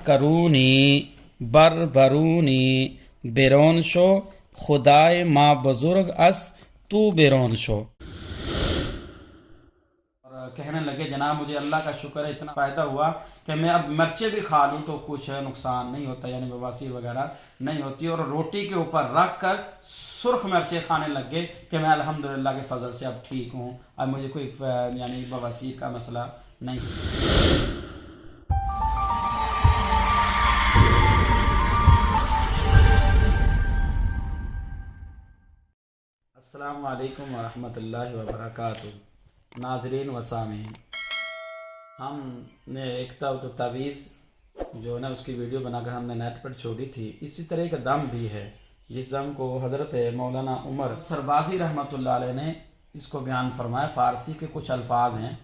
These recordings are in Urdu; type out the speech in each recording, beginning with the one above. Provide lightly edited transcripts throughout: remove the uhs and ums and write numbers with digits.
کرونی بربرونی بیرون شو خدائے ما بزرگ است تو بیرون شو۔ اور کہنے لگے جناب مجھے اللہ کا شکر ہے اتنا فائدہ ہوا کہ میں اب مرچیں بھی کھا لوں تو کچھ نقصان نہیں ہوتا، یعنی بواسیر وغیرہ نہیں ہوتی، اور روٹی کے اوپر رکھ کر سرخ مرچیں کھانے لگ گئے کہ میں الحمدللہ کے فضل سے اب ٹھیک ہوں، اب مجھے کوئی یعنی بواسیر کا مسئلہ نہیں۔ السلام علیکم ورحمۃ اللہ وبرکاتہ۔ ناظرین و سامعین، ہم نے ایک تعویذ جو نا اس کی ویڈیو بنا کر ہم نے نیٹ پر چھوڑی تھی، اسی طرح کا دم بھی ہے جس دم کو حضرت مولانا عمر سربازی رحمۃ اللہ علیہ نے اس کو بیان فرمایا۔ فارسی کے کچھ الفاظ ہیں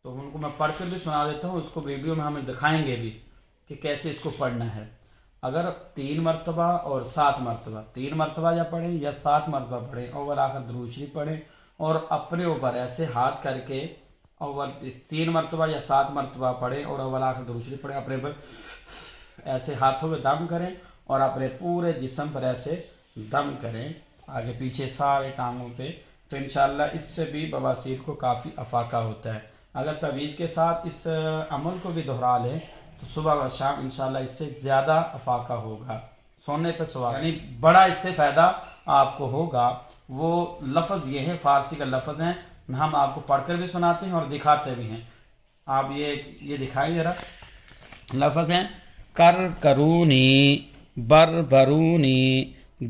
تو ان کو میں پڑھ کر بھی سنا دیتا ہوں، اس کو ویڈیو میں ہمیں دکھائیں گے بھی کہ کیسے اس کو پڑھنا ہے۔ اگر 3 مرتبہ اور 7 مرتبہ، 3 مرتبہ یا پڑھیں یا 7 مرتبہ پڑھیں، اول آخر درود شریف پڑھیں اور اپنے اوپر ایسے ہاتھ کر کے اول 3 مرتبہ یا 7 مرتبہ پڑھیں اور اول آخر درود شریف پڑھیں، اپنے پر ایسے ہاتھوں میں دم کریں اور اپنے پورے جسم پر ایسے دم کریں، آگے پیچھے سارے ٹانگوں پہ، تو انشاءاللہ اس سے بھی بواسیر کو کافی افاقہ ہوتا ہے۔ اگر تعویذ کے ساتھ اس عمل کو بھی دہرا لیں تو صبح و شام انشاءاللہ اس سے زیادہ افاقہ ہوگا، سونے پہ سوال، یعنی بڑا اس سے فائدہ آپ کو ہوگا۔ وہ لفظ یہ ہے، فارسی کا لفظ ہے، ہم آپ کو پڑھ کر بھی سناتے ہیں اور دکھاتے بھی ہیں۔ آپ یہ دکھائیں ذرا، لفظ ہیں کرونی بربرونی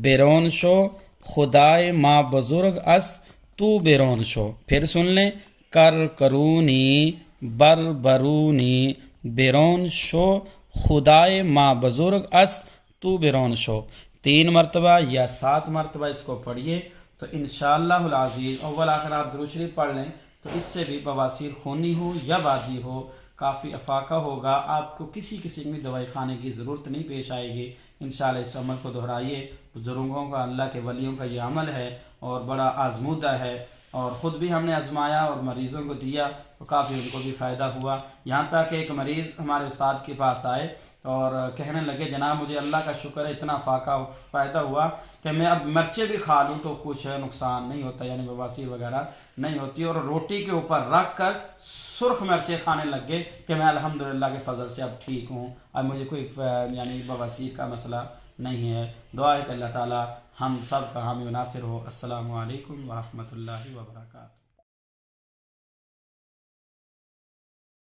بیرون شو خدائے ما بزرگ است تو بیرون شو۔ پھر سن لیں، کرونی بربرونی بیرون شو خدائے ما بزرگ است تو بیرون شو۔ 3 مرتبہ یا 7 مرتبہ اس کو پڑھیے تو انشاءاللہ العزیز اول آخر آپ درود شریف پڑھ لیں تو اس سے بھی بواسیر خونی ہو یا بادی ہو کافی افاقہ ہوگا، آپ کو کسی قسم کی دوائی کھانے کی ضرورت نہیں پیش آئے گی۔ انشاءاللہ اس عمل کو دہرائیے، بزرگوں کا، اللہ کے ولیوں کا یہ عمل ہے اور بڑا آزمودہ ہے، اور خود بھی ہم نے آزمایا اور مریضوں کو دیا تو کافی ان کو بھی فائدہ ہوا۔ یہاں تک کہ ایک مریض ہمارے استاد کے پاس آئے اور کہنے لگے جناب مجھے اللہ کا شکر ہے اتنا فائدہ ہوا کہ میں اب مرچیں بھی کھا لوں تو کچھ نقصان نہیں ہوتا، یعنی بواسیر وغیرہ نہیں ہوتی، اور روٹی کے اوپر رکھ کر سرخ مرچیں کھانے لگ گئے کہ میں الحمدللہ کے فضل سے اب ٹھیک ہوں، اب مجھے کوئی یعنی بواسیر کا مسئلہ نہیں ہے۔ دعا ہے کہ اللہ تعالی ہم سب کا حامی و ناصر ہو۔ السلام علیکم ورحمۃ اللہ وبرکاتہ۔